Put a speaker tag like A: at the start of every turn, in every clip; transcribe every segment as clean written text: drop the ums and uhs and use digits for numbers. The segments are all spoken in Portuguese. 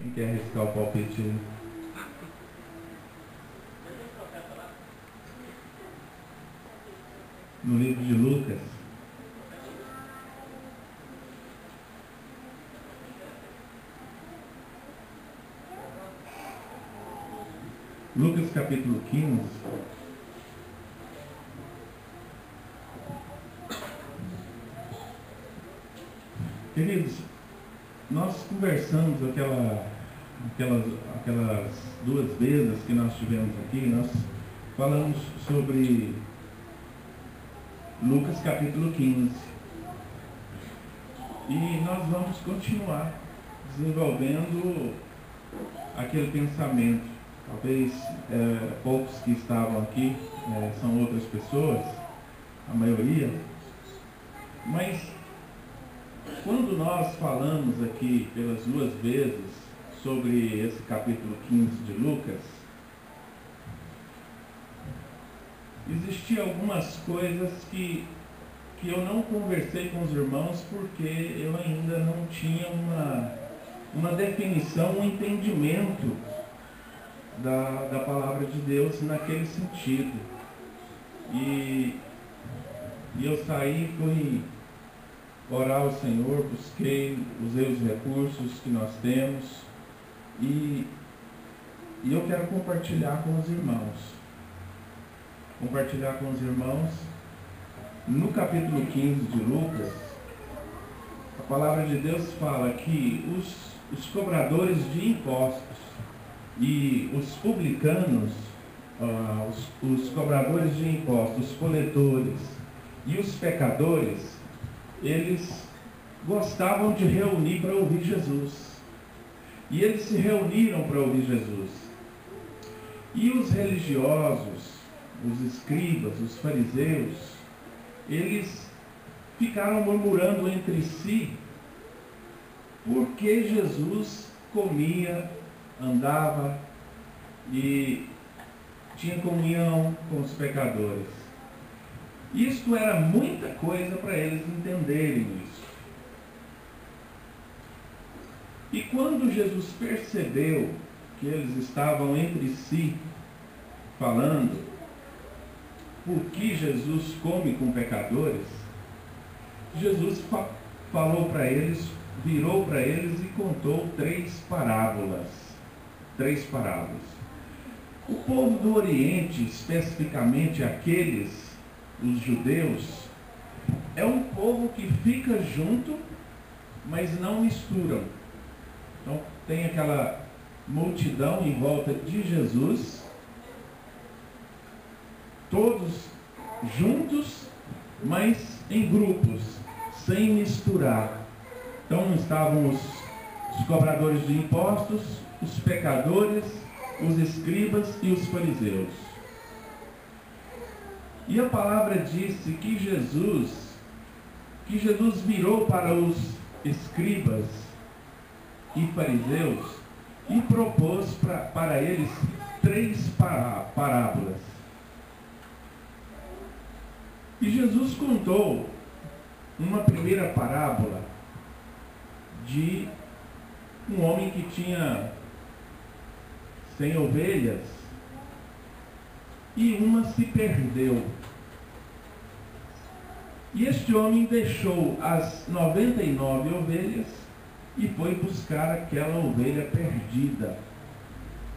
A: Quem quer arriscar o palpite aí? No livro de Lucas. Lucas capítulo 15. Queridos, nós conversamos aquelas duas vezes que nós tivemos aqui, nós falamos sobre Lucas capítulo 15. E nós vamos continuar desenvolvendo aquele pensamento. Talvez poucos que estavam aqui são outras pessoas, a maioria. Mas quando nós falamos aqui pelas duas vezes sobre esse capítulo 15 de Lucas, existiam algumas coisas que eu não conversei com os irmãos porque eu ainda não tinha uma definição, um entendimento da palavra de Deus naquele sentido. E eu saí, fui orar ao Senhor, usei os recursos que nós temos e eu quero compartilhar com os irmãos. No capítulo 15 de Lucas, a palavra de Deus fala que os cobradores de impostos e os publicanos, os cobradores de impostos, os coletores e os pecadores, eles gostavam de reunir para ouvir Jesus. E eles se reuniram para ouvir Jesus. E os religiosos, os escribas, os fariseus, eles ficaram murmurando entre si porque Jesus comia, andava e tinha comunhão com os pecadores. Isto era muita coisa para eles entenderem isso. E quando Jesus percebeu que eles estavam entre si falando por que Jesus come com pecadores, Jesus falou para eles, virou para eles e contou três parábolas. O povo do Oriente, especificamente os judeus, é um povo que fica junto, mas não misturam. Então tem aquela multidão em volta de Jesus, todos juntos, mas em grupos, sem misturar. Então estavam os cobradores de impostos, os pecadores, os escribas e os fariseus. E a palavra disse que Jesus virou para os escribas e fariseus e propôs para eles três parábolas. E Jesus contou uma primeira parábola de um homem que tinha 100 ovelhas e uma se perdeu. E este homem deixou as 99 ovelhas e foi buscar aquela ovelha perdida.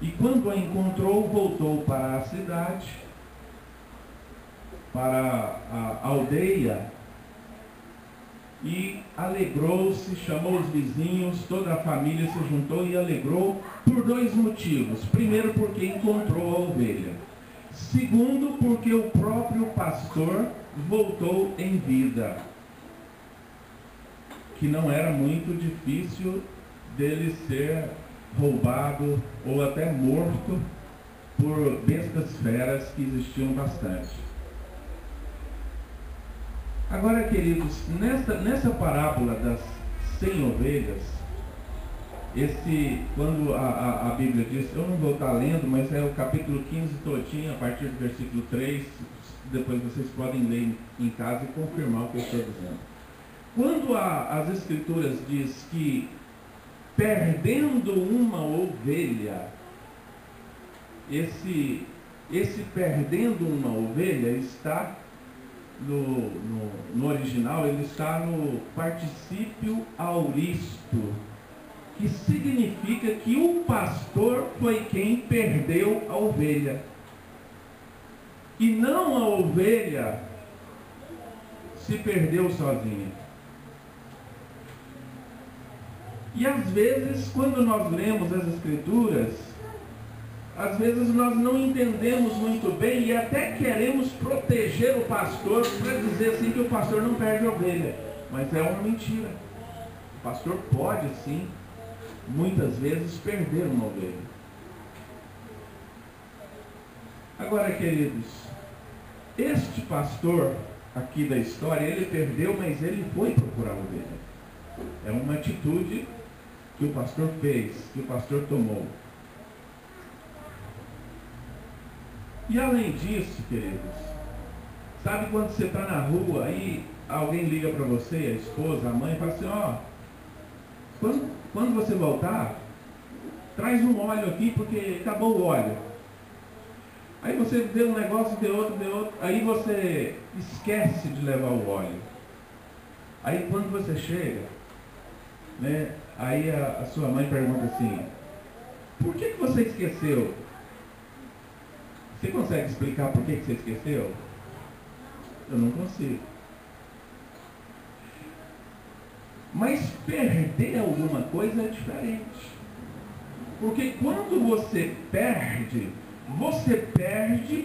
A: E quando a encontrou, voltou para a cidade, para a aldeia, e alegrou-se, chamou os vizinhos, toda a família se juntou e alegrou por dois motivos. Primeiro, porque encontrou a ovelha. Segundo, porque o próprio pastor voltou em vida, que não era muito difícil dele ser roubado ou até morto por bestas feras que existiam bastante. Agora, queridos, nessa parábola das 100 ovelhas, quando a Bíblia diz, eu não vou estar lendo, mas é o capítulo 15 todinho, a partir do versículo 3, depois vocês podem ler em casa e confirmar o que eu estou dizendo. Quando as Escrituras diz que perdendo uma ovelha. Esse perdendo uma ovelha está no original, ele está no particípio auristo, que significa que o pastor foi quem perdeu a ovelha, e não a ovelha se perdeu sozinha. E às vezes, quando nós lemos as Escrituras, às vezes nós não entendemos muito bem e até queremos proteger o pastor para dizer assim que o pastor não perde a ovelha. Mas é uma mentira. O pastor pode sim, muitas vezes, perder uma ovelha. Agora, queridos, este pastor aqui da história, ele perdeu, mas ele foi procurar a ovelha. É uma atitude que o pastor fez, que o pastor tomou. E além disso, queridos, sabe quando você está na rua e alguém liga para você, a esposa, a mãe, e fala assim, ó, quando você voltar, traz um óleo aqui porque acabou o óleo. Aí você vê um negócio, vê outro, aí você esquece de levar o óleo. Aí quando você chega, né, aí a sua mãe pergunta assim, por que você esqueceu? Você consegue explicar por que você esqueceu? Eu não consigo. Mas perder alguma coisa é diferente. Porque quando você perde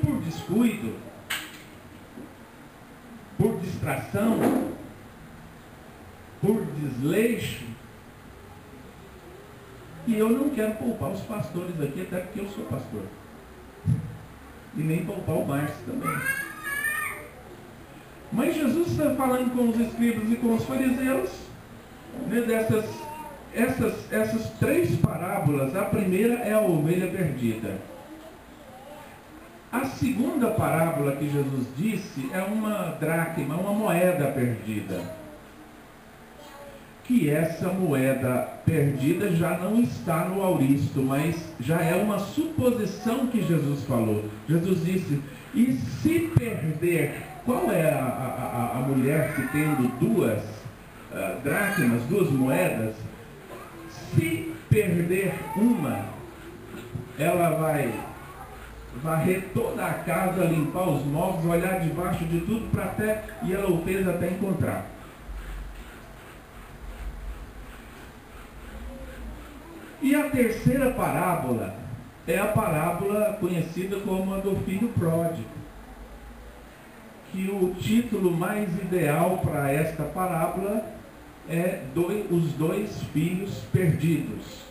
A: por descuido, por distração, por desleixo. E eu não quero poupar os pastores aqui, até porque eu sou pastor. E nem poupar o Márcio também. Mas Jesus está falando com os escribas e com os fariseus, né, essas três parábolas. A primeira é a ovelha perdida. A segunda parábola que Jesus disse é uma dracma, uma moeda perdida. Que essa moeda perdida já não está no auristo, mas já é uma suposição que Jesus falou. Jesus disse, e se perder, qual é a mulher que tendo duas dracmas, duas moedas, se perder uma, ela vai varrer toda a casa, limpar os móveis, olhar debaixo de tudo e ela o fez até encontrar. E a terceira parábola é a parábola conhecida como a do filho pródigo, que o título mais ideal para esta parábola é os dois filhos perdidos.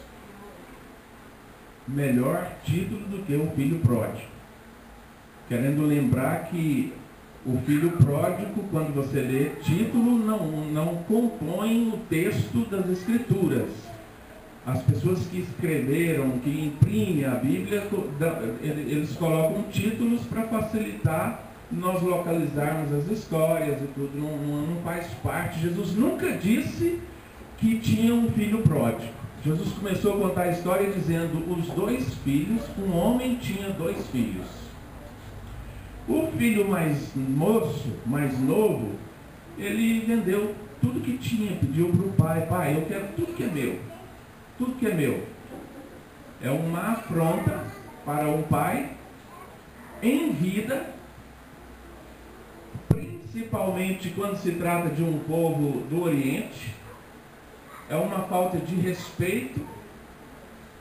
A: Melhor título do que o filho pródigo. Querendo lembrar que o filho pródigo, quando você lê título, não compõe o texto das Escrituras. As pessoas que escreveram, que imprimem a Bíblia, eles colocam títulos para facilitar nós localizarmos as histórias e tudo. Não faz parte. Jesus nunca disse que tinha um filho pródigo. Jesus começou a contar a história dizendo, os dois filhos, um homem tinha dois filhos. O filho mais moço, mais novo, ele vendeu tudo que tinha, pediu para o pai, pai, eu quero tudo que é meu. Tudo que é meu. É uma afronta para um pai em vida, principalmente quando se trata de um povo do Oriente. É uma falta de respeito.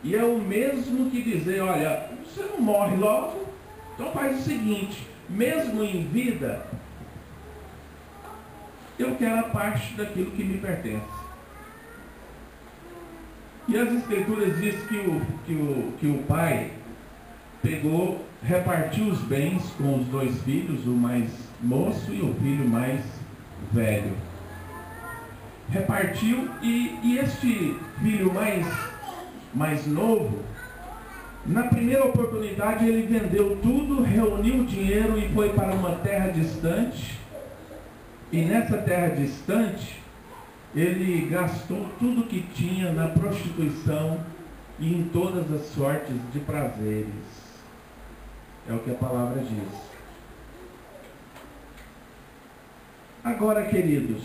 A: E é o mesmo que dizer, olha, você não morre logo, então faz o seguinte, mesmo em vida, eu quero a parte daquilo que me pertence. E as Escrituras dizem que o pai pegou, repartiu os bens com os dois filhos, o mais moço e o filho mais velho. Repartiu, e este filho mais novo, na primeira oportunidade ele vendeu tudo, reuniu o dinheiro e foi para uma terra distante. E nessa terra distante, ele gastou tudo que tinha na prostituição e em todas as sortes de prazeres. É o que a palavra diz. Agora, queridos,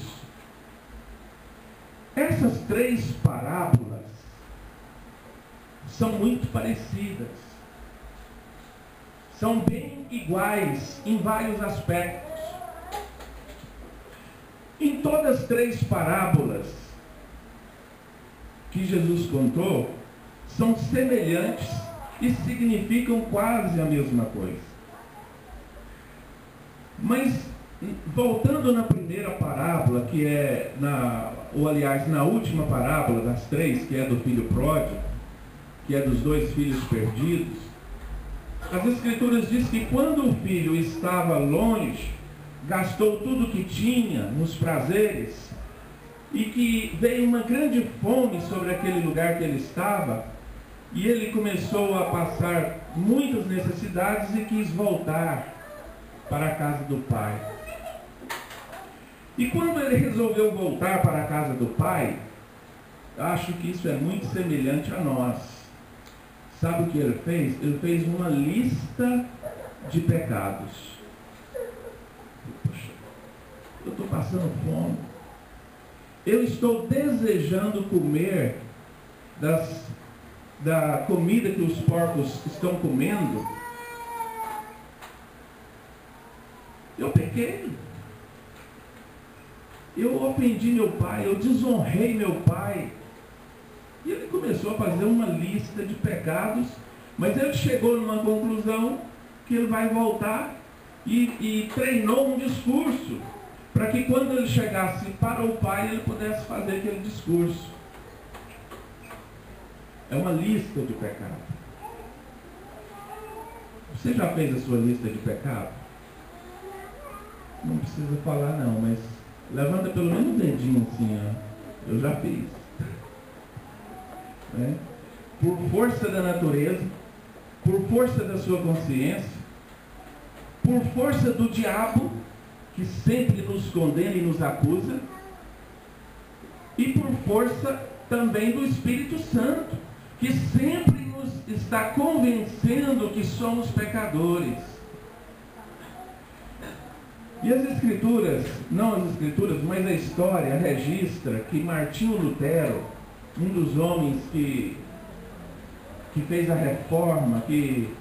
A: essas três parábolas são muito parecidas. São bem iguais em vários aspectos. Em todas as três parábolas que Jesus contou, são semelhantes e significam quase a mesma coisa. Mas, voltando na primeira parábola, que é, na última parábola das três, que é do filho pródigo, que é dos dois filhos perdidos, as Escrituras dizem que quando o filho estava longe, gastou tudo que tinha nos prazeres, e que veio uma grande fome sobre aquele lugar que ele estava, e ele começou a passar muitas necessidades e quis voltar para a casa do pai. E quando ele resolveu voltar para a casa do pai, acho que isso é muito semelhante a nós. Sabe o que ele fez? Ele fez uma lista de pecados. Poxa, eu estou passando fome. Eu estou desejando comer da comida que os porcos estão comendo. Eu pequei. Eu ofendi meu pai, eu desonrei meu pai. E ele começou a fazer uma lista de pecados, mas ele chegou numa conclusão que ele vai voltar e treinou um discurso para que quando ele chegasse para o pai, ele pudesse fazer aquele discurso. É uma lista de pecados. Você já fez a sua lista de pecados? Não precisa falar não, mas levanta pelo menos um dedinho assim, ó. Eu já fiz. Por força da natureza, por força da sua consciência, por força do diabo, que sempre nos condena e nos acusa, e por força também do Espírito Santo, que sempre nos está convencendo que somos pecadores. E as Escrituras, não as Escrituras, mas a história registra que Martinho Lutero, um dos homens que fez a reforma, que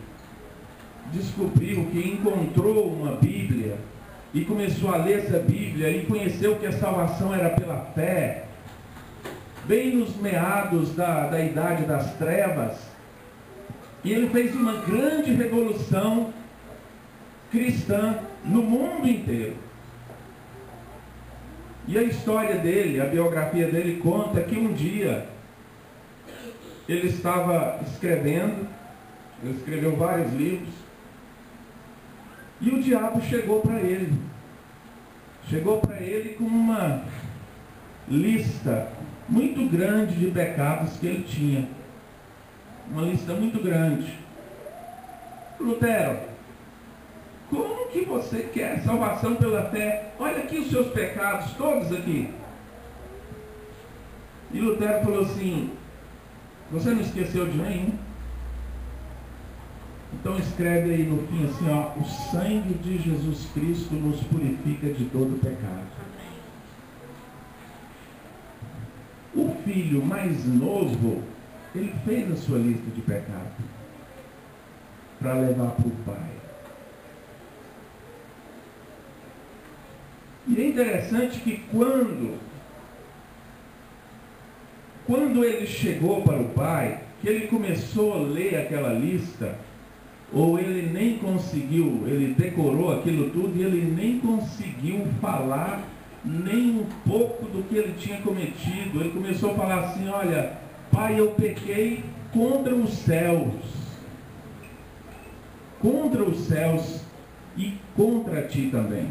A: descobriu, que encontrou uma Bíblia e começou a ler essa Bíblia e conheceu que a salvação era pela fé, bem nos meados da Idade das Trevas, e ele fez uma grande revolução cristã no mundo inteiro. E a história dele, a biografia dele conta que um dia ele estava escrevendo, ele escreveu vários livros, e o diabo chegou para ele com uma lista muito grande de pecados que ele tinha, uma lista muito grande. Lutero, como que você quer salvação pela fé? Olha aqui os seus pecados, todos aqui. E Lutero falou assim: você não esqueceu de nenhum? Então escreve aí no fim assim, ó: o sangue de Jesus Cristo nos purifica de todo pecado. O filho mais novo, ele fez a sua lista de pecado para levar para o pai. E é interessante que quando ele chegou para o pai, que ele começou a ler aquela lista, ou ele nem conseguiu, ele decorou aquilo tudo e ele nem conseguiu falar nem um pouco do que ele tinha cometido. Ele começou a falar assim: olha, pai, eu pequei contra os céus e contra ti também.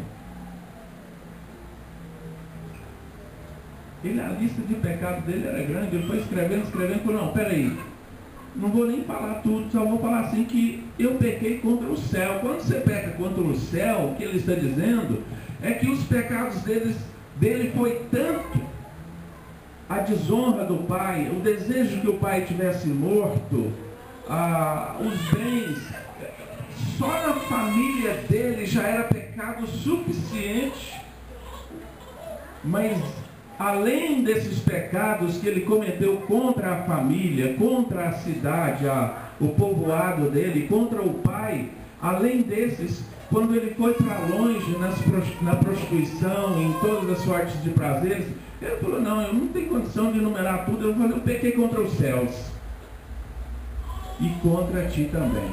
A: A lista de pecado dele era grande. Ele foi escrevendo, falou: não, peraí, não vou nem falar tudo, só vou falar assim que eu pequei contra o céu. Quando você peca contra o céu, o que ele está dizendo é que os pecados dele foi tanto a desonra do pai, o desejo que o pai tivesse morto, os bens, só na família dele já era pecado suficiente. Mas além desses pecados que ele cometeu contra a família, contra a cidade, o povoado dele, contra o pai, além desses, quando ele foi para longe na prostituição, em todas as sortes de prazeres, ele falou, não, eu não tenho condição de enumerar tudo, eu pequei contra os céus e contra ti também.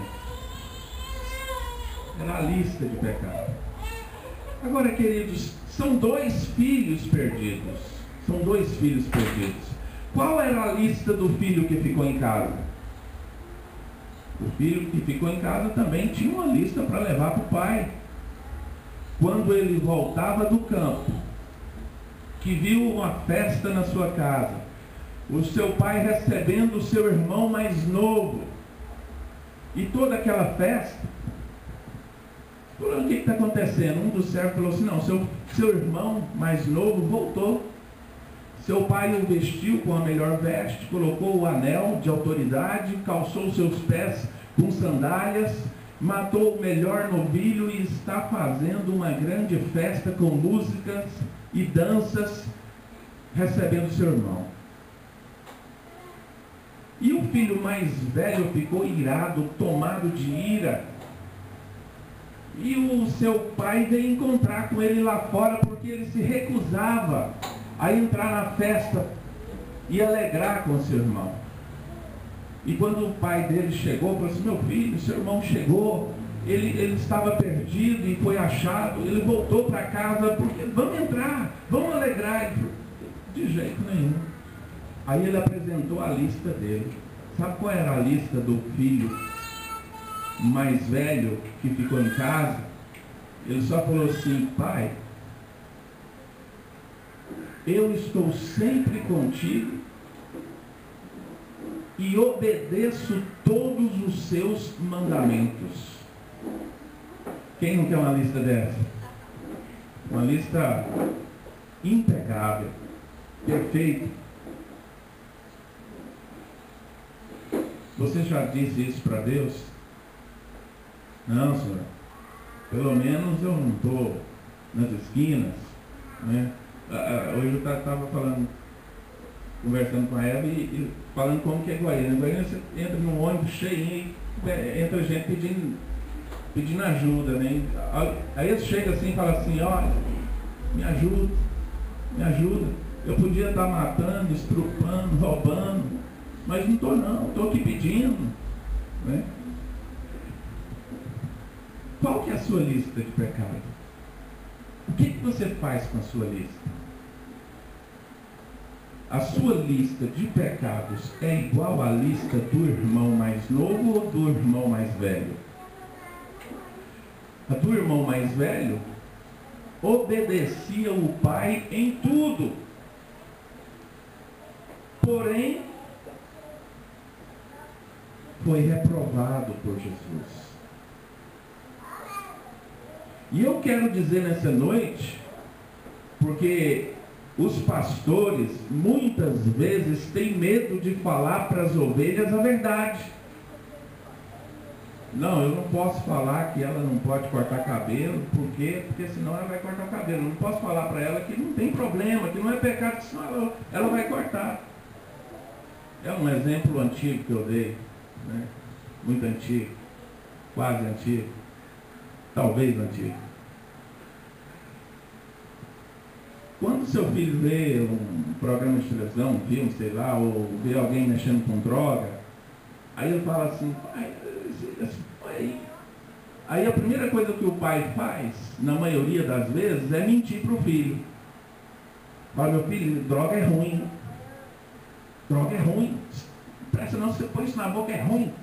A: Era a lista de pecados. Agora, queridos, são dois filhos perdidos. São dois filhos perdidos. Qual era a lista do filho que ficou em casa? O filho que ficou em casa também tinha uma lista para levar para o pai. Quando ele voltava do campo, que viu uma festa na sua casa, o seu pai recebendo o seu irmão mais novo, e toda aquela festa, o que está acontecendo? Um dos servos falou assim, não, seu irmão mais novo voltou. Seu pai o vestiu com a melhor veste, colocou o anel de autoridade, calçou seus pés com sandálias, matou o melhor novilho e está fazendo uma grande festa com músicas e danças, recebendo seu irmão. E o filho mais velho ficou irado, tomado de ira. E o seu pai veio encontrar com ele lá fora, porque ele se recusava a entrar na festa e alegrar com seu irmão. E quando o pai dele chegou, falou assim, meu filho, seu irmão chegou, ele estava perdido e foi achado, ele voltou para casa, porque vamos entrar, vamos alegrar. Ele falou, de jeito nenhum. Aí ele apresentou a lista dele. Sabe qual era a lista do filho mais velho que ficou em casa? Ele só falou assim, pai, eu estou sempre contigo e obedeço todos os seus mandamentos. Quem não quer uma lista dessa? Uma lista impecável, perfeita. Você já disse isso para Deus? Não, Senhor. Pelo menos eu não estou nas esquinas, né? Hoje eu estava conversando com a Eva e falando como que é Goiânia. Goiânia você entra num ônibus cheio e entra gente pedindo ajuda, né? Aí eles chegam assim e falam assim, olha, me ajuda. Eu podia estar matando, estrupando, roubando, mas não estou aqui pedindo, né? Qual que é a sua lista de pecado? O que você faz com a sua lista? A sua lista de pecados é igual à lista do irmão mais novo ou do irmão mais velho? A do irmão mais velho obedecia o pai em tudo. Porém, foi reprovado por Jesus. E eu quero dizer nessa noite, porque os pastores muitas vezes têm medo de falar para as ovelhas a verdade. Não, eu não posso falar que ela não pode cortar cabelo, por quê? Porque senão ela vai cortar o cabelo. Eu não posso falar para ela que não tem problema, que não é pecado, senão ela vai cortar. É um exemplo antigo que eu dei, né? Muito antigo, quase antigo, talvez antigo. Quando seu filho vê um programa de televisão, um filme, sei lá, ou vê alguém mexendo com droga, aí ele fala assim, pai, aí a primeira coisa que o pai faz, na maioria das vezes, é mentir para o filho. Fala, meu filho, droga é ruim. Droga é ruim. Presta não, você põe isso na boca, é ruim.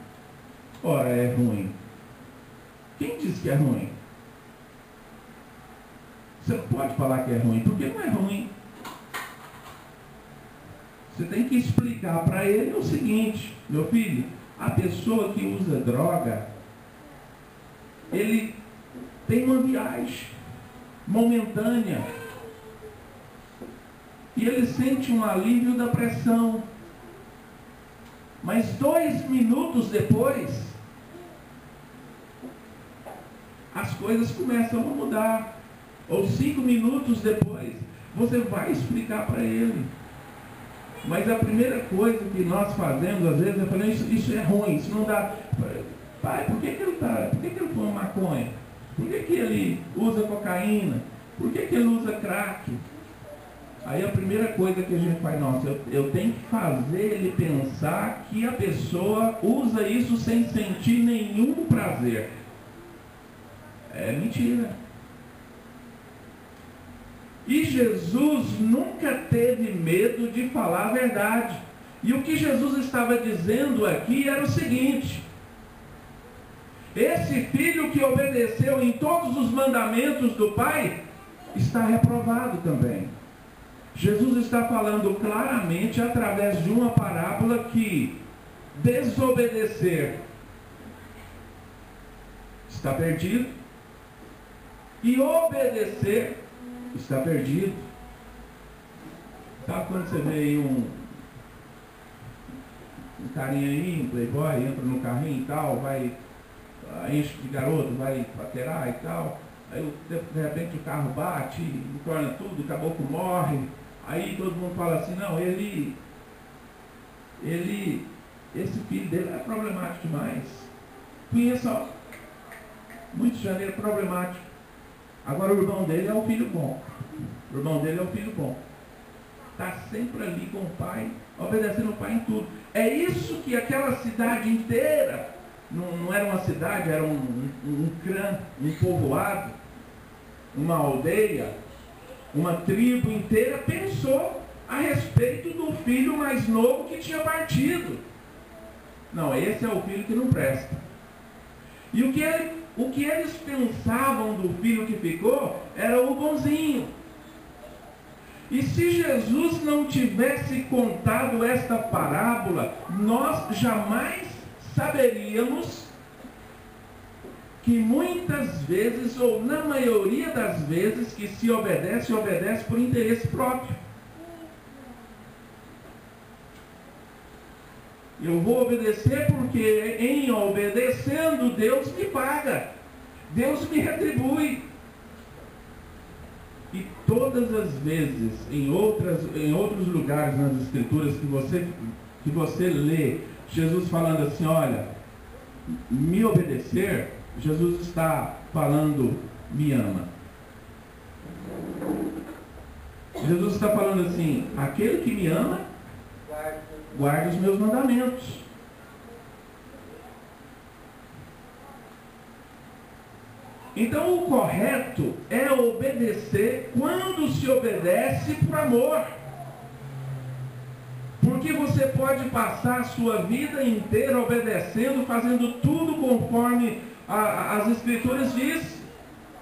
A: Ora, é ruim. Quem disse que é ruim? Você não pode falar que é ruim, porque não é ruim. Você tem que explicar para ele o seguinte, meu filho, a pessoa que usa droga, ele tem uma viagem momentânea. e ele sente um alívio da pressão. Mas 2 minutos depois, as coisas começam a mudar. Ou 5 minutos depois, você vai explicar para ele. Mas a primeira coisa que nós fazemos, às vezes, é falar, isso é ruim, isso não dá. Pai, por que ele fuma maconha? Por que ele usa cocaína? Por que ele usa crack? Aí a primeira coisa que a gente faz, nossa, eu tenho que fazer ele pensar que a pessoa usa isso sem sentir nenhum prazer. É mentira. E Jesus nunca teve medo de falar a verdade. E o que Jesus estava dizendo aqui era o seguinte: esse filho que obedeceu em todos os mandamentos do Pai, está reprovado também. Jesus está falando claramente através de uma parábola que desobedecer está perdido e obedecer está perdido. Sabe quando você vê aí um carinha aí, um playboy, entra no carrinho e tal, vai, enche de garoto, vai paquerar e tal, aí de repente o carro bate, torna tudo, o caboclo morre, aí todo mundo fala assim, não, esse filho dele é problemático demais. Conheço muito janeiro problemático. Agora o irmão dele é o filho bom. O irmão dele é o filho bom. Está sempre ali com o pai, obedecendo o pai em tudo. É isso que aquela cidade inteira, não era uma cidade, era um clã, um povoado, uma aldeia, uma tribo inteira pensou a respeito do filho mais novo que tinha partido. Não, esse é o filho que não presta. E o que eles pensavam do filho que ficou era o bonzinho. E se Jesus não tivesse contado esta parábola, nós jamais saberíamos que muitas vezes, ou na maioria das vezes, que se obedece por interesse próprio. Eu vou obedecer porque em obedecendo Deus me paga, Deus me retribui. E todas as vezes, em outros lugares nas Escrituras que você lê, Jesus falando assim, olha, me obedecer, Jesus está falando, me ama. Jesus está falando assim, aquele que me ama, guarda os meus mandamentos. Então o correto é obedecer quando se obedece por amor. Porque você pode passar a sua vida inteira obedecendo, fazendo tudo conforme as Escrituras diz.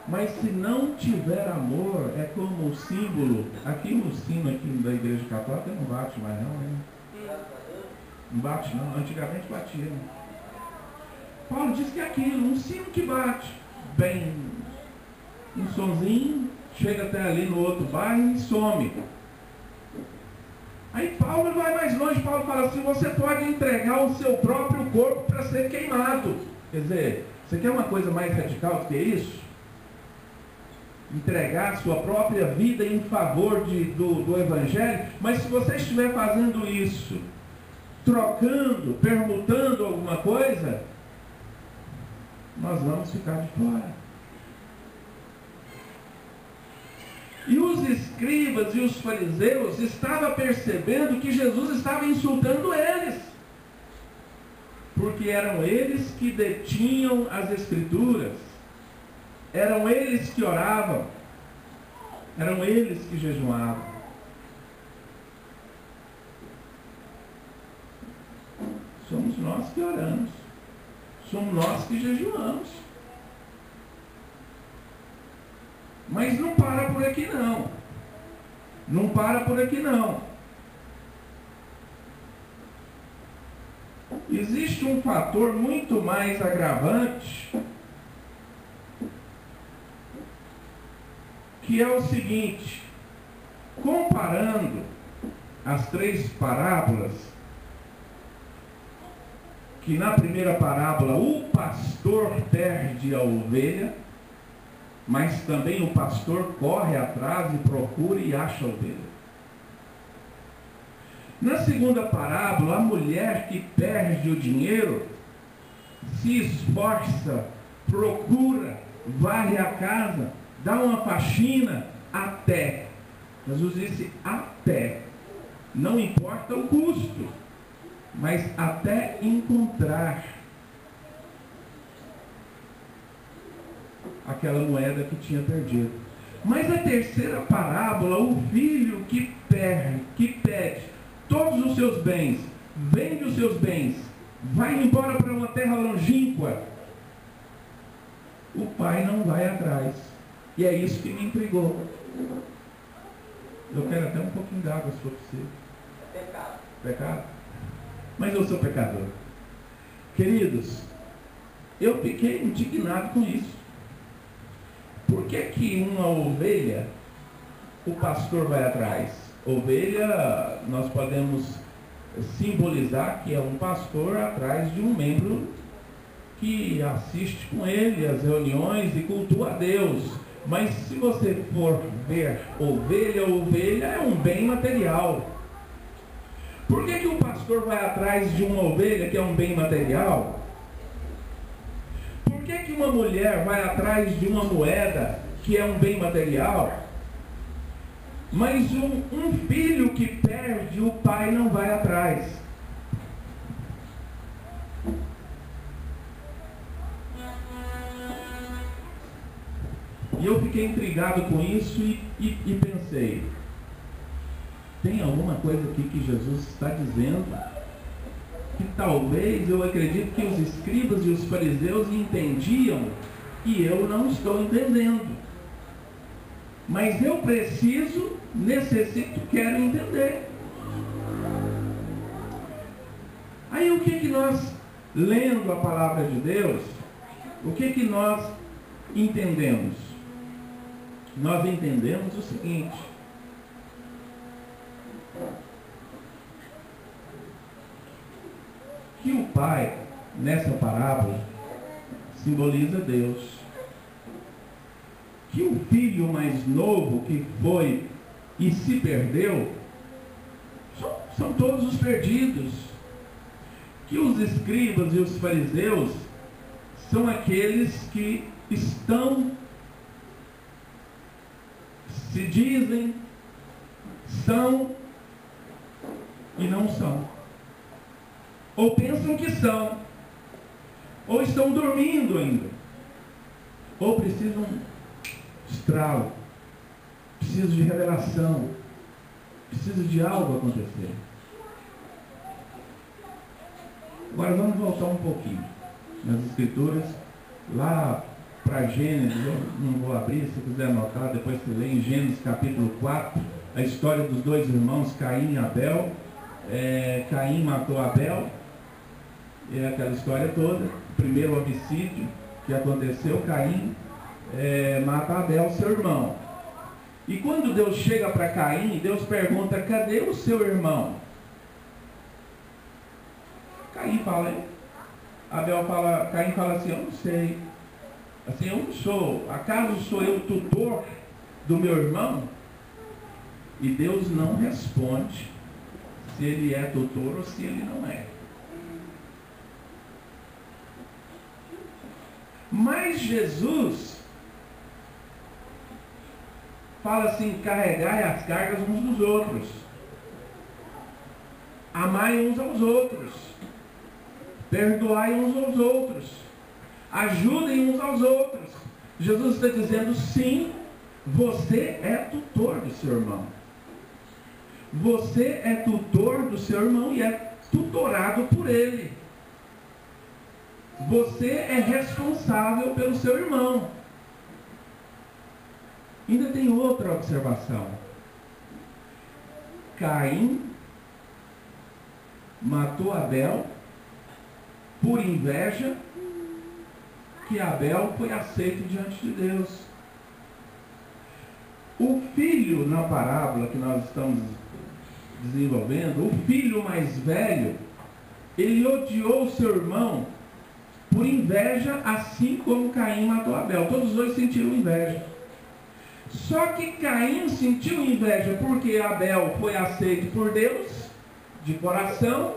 A: Mas se não tiver amor, é como o símbolo. Aqui o sino aqui da Igreja Católica não bate mais não, né? Não bate não, antigamente batia. Paulo diz que é aquilo, um sino que bate. Bem, um sonzinho, chega até ali no outro bairro e some. Aí Paulo vai mais longe, Paulo fala assim, você pode entregar o seu próprio corpo para ser queimado. Quer dizer, você quer uma coisa mais radical do que isso? Entregar a sua própria vida em favor do Evangelho, mas se você estiver fazendo isso, trocando, permutando alguma coisa, nós vamos ficar de fora. E os escribas e os fariseus estavam percebendo que Jesus estava insultando eles, porque eram eles que detinham as Escrituras, eram eles que oravam, eram eles que jejuavam. Somos nós que oramos, somos nós que jejuamos. Mas não para por aqui não. Não para por aqui não. Existe um fator muito mais agravante, que é o seguinte: comparando as três parábolas, que na primeira parábola o pastor perde a ovelha, mas também o pastor corre atrás e procura e acha a ovelha. Na segunda parábola, a mulher que perde o dinheiro se esforça, procura, varre a casa, dá uma faxina até. Jesus disse até. Não importa o custo, mas até encontrar aquela moeda que tinha perdido. Mas a terceira parábola, o filho que pede todos os seus bens, vende os seus bens, vai embora para uma terra longínqua, o pai não vai atrás. E é isso que me intrigou. Eu quero até um pouquinho d'água, se for possível.
B: Pecado.
A: Pecado? Mas eu sou pecador. Queridos, eu fiquei indignado com isso. Por que uma ovelha, o pastor vai atrás? Ovelha, nós podemos simbolizar que é um pastor atrás de um membro que assiste com ele às reuniões e cultua a Deus. Mas se você for ver ovelha é um bem material. Por que o pastor vai atrás de uma ovelha que é um bem material? Por que uma mulher vai atrás de uma moeda que é um bem material? Mas um filho que perde, o pai não vai atrás. E eu fiquei intrigado com isso e pensei, tem alguma coisa aqui que Jesus está dizendo que talvez, eu acredito que os escribas e os fariseus entendiam e eu não estou entendendo. Mas eu necessito, quero entender. Aí o que nós, lendo a palavra de Deus, o que nós entendemos? Nós entendemos o seguinte: que o pai, nessa parábola, simboliza Deus. Que o filho mais novo que foi e se perdeu, são todos os perdidos. Que os escribas e os fariseus são aqueles que estão, se dizem, são e não são. Ou pensam que são, ou estão dormindo ainda, ou precisam estralo, preciso de revelação, preciso de algo acontecer. Agora vamos voltar um pouquinho nas escrituras, lá para Gênesis. Eu não vou abrir, se quiser anotar, depois você lê em Gênesis capítulo 4, a história dos dois irmãos, Caim e Abel. Caim matou Abel, é aquela história toda. O primeiro homicídio que aconteceu, Caim mata Abel, seu irmão. E quando Deus chega para Caim, Deus pergunta: cadê o seu irmão? Caim fala assim: eu não sei. Assim, eu não sou. Acaso sou eu tutor do meu irmão? E Deus não responde se ele é tutor ou se ele não é. Mas Jesus fala assim: carregai as cargas uns dos outros, amai uns aos outros, perdoai uns aos outros, ajudem uns aos outros. Jesus está dizendo: sim, você é tutor do seu irmão. Você é tutor do seu irmão e é tutorado por ele. Você é responsável pelo seu irmão. Ainda tem outra observação. Caim matou Abel por inveja que Abel foi aceito diante de Deus. O filho, na parábola que nós estamos desenvolvendo, o filho mais velho, ele odiou seu irmão por inveja, assim como Caim matou Abel. Todos os dois sentiram inveja. Só que Caim sentiu inveja porque Abel foi aceito por Deus, de coração,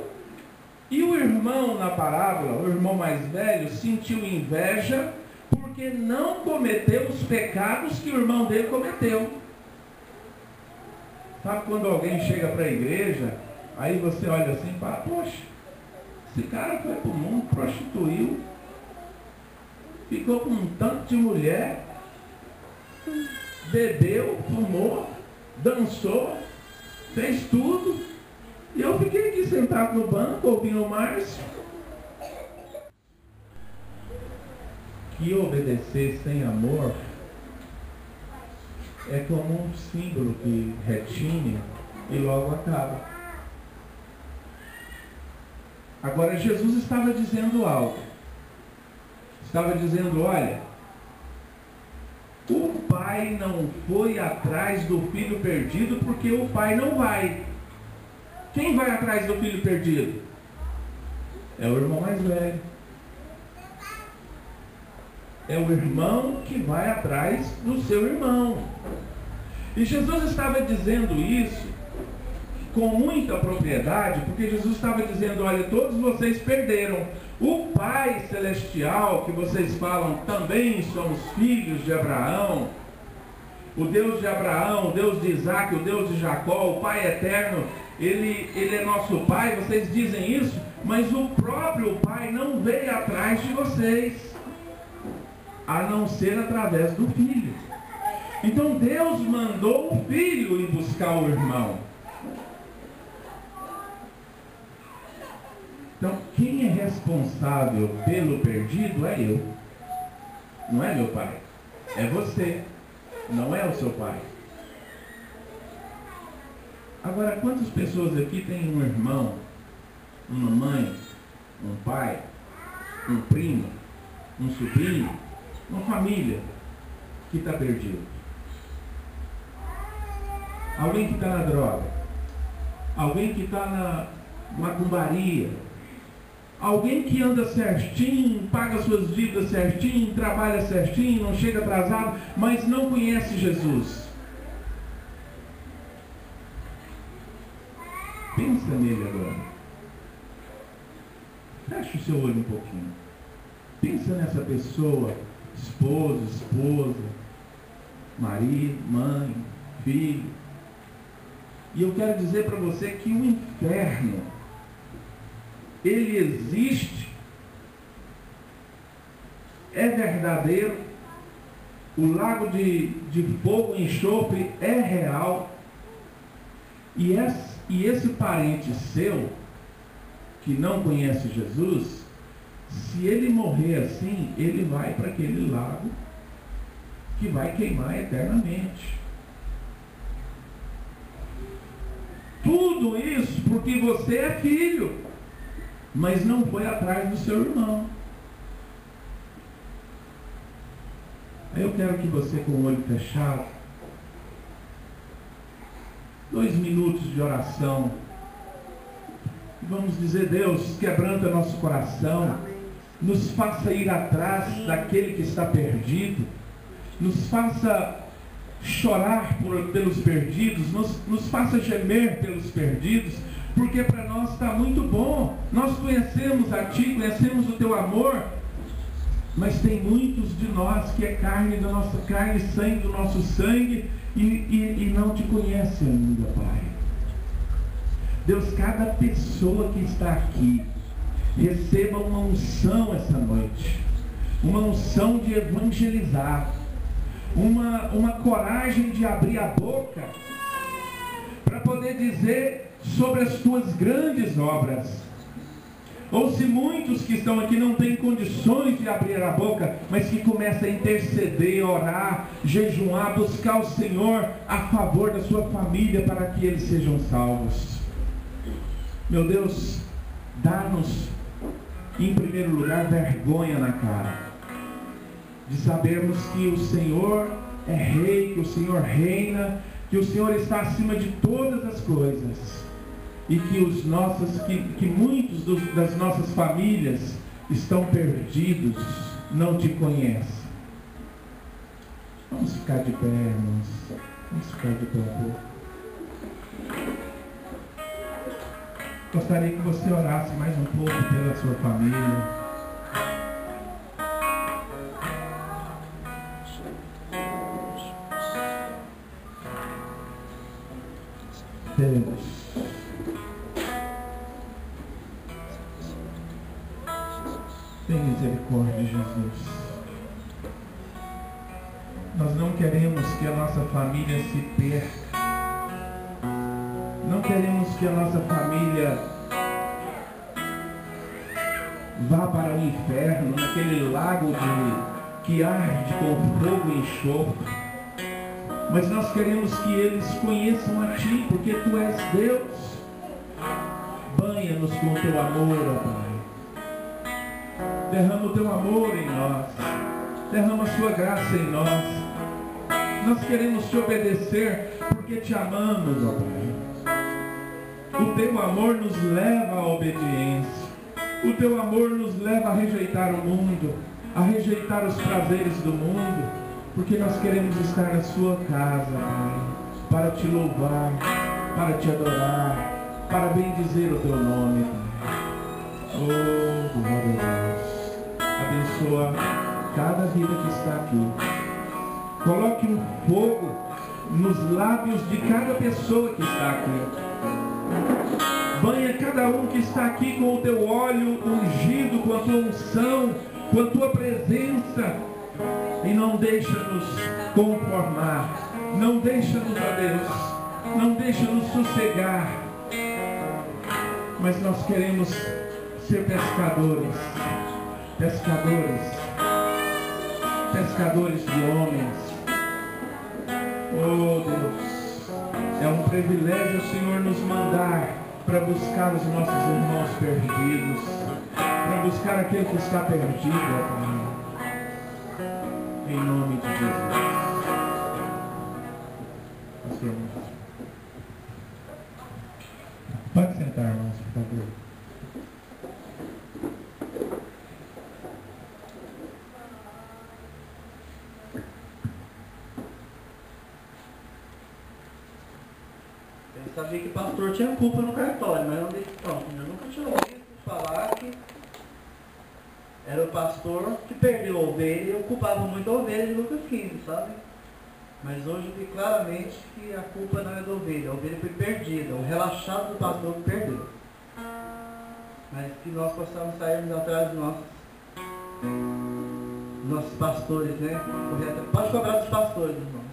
A: e o irmão na parábola, o irmão mais velho, sentiu inveja porque não cometeu os pecados que o irmão dele cometeu. Sabe quando alguém chega para a igreja, aí você olha assim e fala, poxa, esse cara foi para o mundo, prostituiu, ficou com um tanto de mulher, bebeu, fumou, dançou, fez tudo, e eu fiquei aqui sentado no banco, ouvindo o Márcio. Que obedecer sem amor é como um símbolo que retine e logo acaba. Agora Jesus estava dizendo algo. Estava dizendo, olha, o pai não foi atrás do filho perdido porque o pai não vai. Quem vai atrás do filho perdido? É o irmão mais velho. É o irmão que vai atrás do seu irmão. E Jesus estava dizendo isso com muita propriedade, porque Jesus estava dizendo, olha, todos vocês perderam. O Pai Celestial, que vocês falam, também somos filhos de Abraão. O Deus de Abraão, o Deus de Isaac, o Deus de Jacó, o Pai Eterno, Ele é nosso Pai, vocês dizem isso, mas o próprio Pai não veio atrás de vocês, a não ser através do Filho. Então Deus mandou o Filho ir buscar o irmão. Então, quem é responsável pelo perdido é eu. Não é meu pai. É você. Não é o seu pai. Agora, quantas pessoas aqui têm um irmão, uma mãe, um pai, um primo, um sobrinho, uma família que está perdido? Alguém que está na droga. Alguém que está na macumbaria. Alguém que anda certinho, paga suas dívidas certinho, trabalha certinho, não chega atrasado, mas não conhece Jesus. Pensa nele agora. Fecha o seu olho um pouquinho. Pensa nessa pessoa, esposa, marido, mãe, filho. E eu quero dizer para você que o inferno, ele existe, é verdadeiro, o lago de fogo e enxofre é real, e esse parente seu, que não conhece Jesus, se ele morrer assim, ele vai para aquele lago, que vai queimar eternamente. Tudo isso porque você é filho, mas não foi atrás do seu irmão. Aí eu quero que você, com o olho fechado, 2 minutos de oração, vamos dizer, Deus, quebranta nosso coração, nos faça ir atrás daquele que está perdido, nos faça chorar pelos perdidos, nos faça gemer pelos perdidos, porque para nós está muito bom, nós conhecemos a Ti, conhecemos o Teu amor, mas tem muitos de nós que é carne da nossa carne, sangue do nosso sangue, e não Te conhece ainda, Pai. Deus, cada pessoa que está aqui, receba uma unção essa noite, uma unção de evangelizar, uma coragem de abrir a boca, para poder dizer sobre as tuas grandes obras. Ou se muitos que estão aqui não têm condições de abrir a boca, mas que começam a interceder, orar, jejuar, buscar o Senhor a favor da sua família para que eles sejam salvos. Meu Deus, dá-nos em primeiro lugar vergonha na cara de sabermos que o Senhor é Rei, que o Senhor reina, que o Senhor está acima de todas as coisas. E que muitos das nossas famílias estão perdidos, não te conhecem. Vamos ficar de pé, irmãos. Vamos ficar de pé. Gostaria que você orasse mais um pouco pela sua família. Deus, tem misericórdia, Jesus. Nós não queremos que a nossa família se perca. Não queremos que a nossa família vá para o inferno, naquele lago que arde com fogo e enxofre. Mas nós queremos que eles conheçam a Ti, porque Tu és Deus. Banha-nos com o Teu amor, ó Pai. Derrama o Teu amor em nós. Derrama a Sua graça em nós. Nós queremos Te obedecer porque Te amamos, ó Pai. O Teu amor nos leva à obediência. O Teu amor nos leva a rejeitar o mundo, a rejeitar os prazeres do mundo, porque nós queremos estar na Sua casa, Pai, para Te louvar, para Te adorar, para bendizer o Teu nome, Pai. Oh, glória a Deus. Abençoa cada vida que está aqui. Coloque um fogo nos lábios de cada pessoa que está aqui. Banha cada um que está aqui com o Teu óleo ungido, com a Tua unção, com a Tua presença. E não deixa-nos conformar. Não deixa-nos, ó Deus. Não deixa-nos sossegar. Mas nós queremos ser pescadores. Pescadores. Pescadores de homens. Oh Deus. É um privilégio o Senhor nos mandar para buscar os nossos irmãos perdidos. Para buscar aquele que está perdido, ó Pai. Em nome de Jesus. Pastor, pode sentar, irmãos, por favor.
B: Eu sabia que o pastor tinha culpa no cartório, mas não disse pronto. Eu nunca tinha ouvido falar que era o pastor que perdeu a ovelha e eu culpava muito a ovelha de Lucas 15, sabe? Mas hoje eu vi claramente que a culpa não é da ovelha, a ovelha foi perdida, o relaxado do pastor que perdeu. Mas que nós possamos sairmos atrás dos nossos pastores, né? Pode cobrar dos pastores, irmão.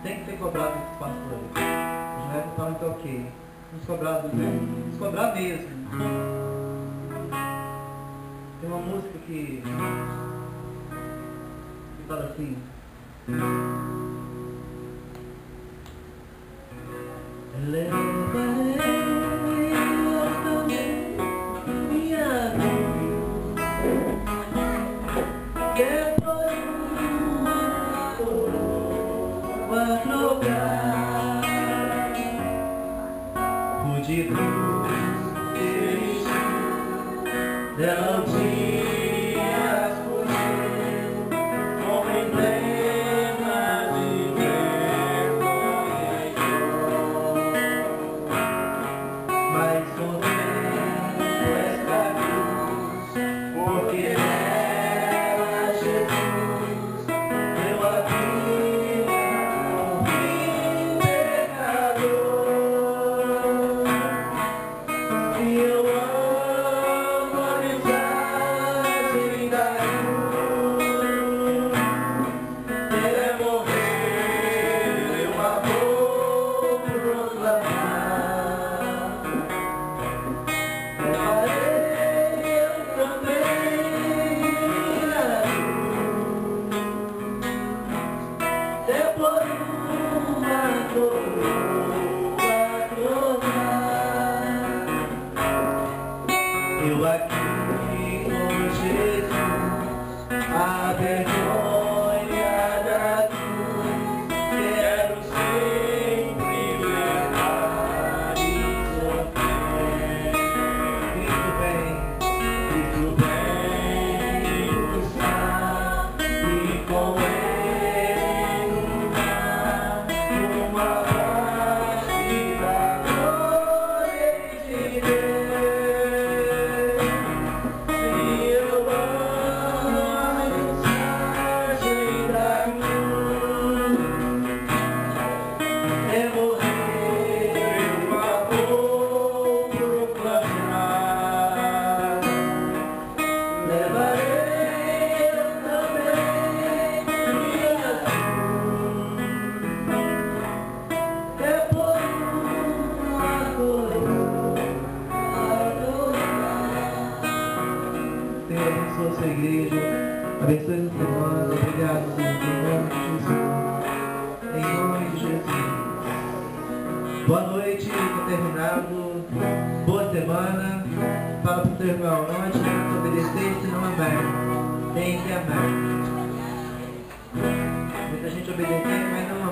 B: Tem que ser cobrado dos pastores. Os netos falam que é ok. Nos cobrar, né? Nos cobrar mesmo. Tem uma música que fala assim: levarei aos caminhos minha cruz, depois uma coroa trocar, pude cruz desistir dela. A vergonha da cruz. Senhor abençoe a sua igreja, abençoe essa semana. Obrigado, Senhor, em nome de Jesus. Boa noite, está terminado. Boa semana. Fala para o seu irmão, não adianta obedecer se não amar. Tem que amar. Muita gente obedecendo, mas não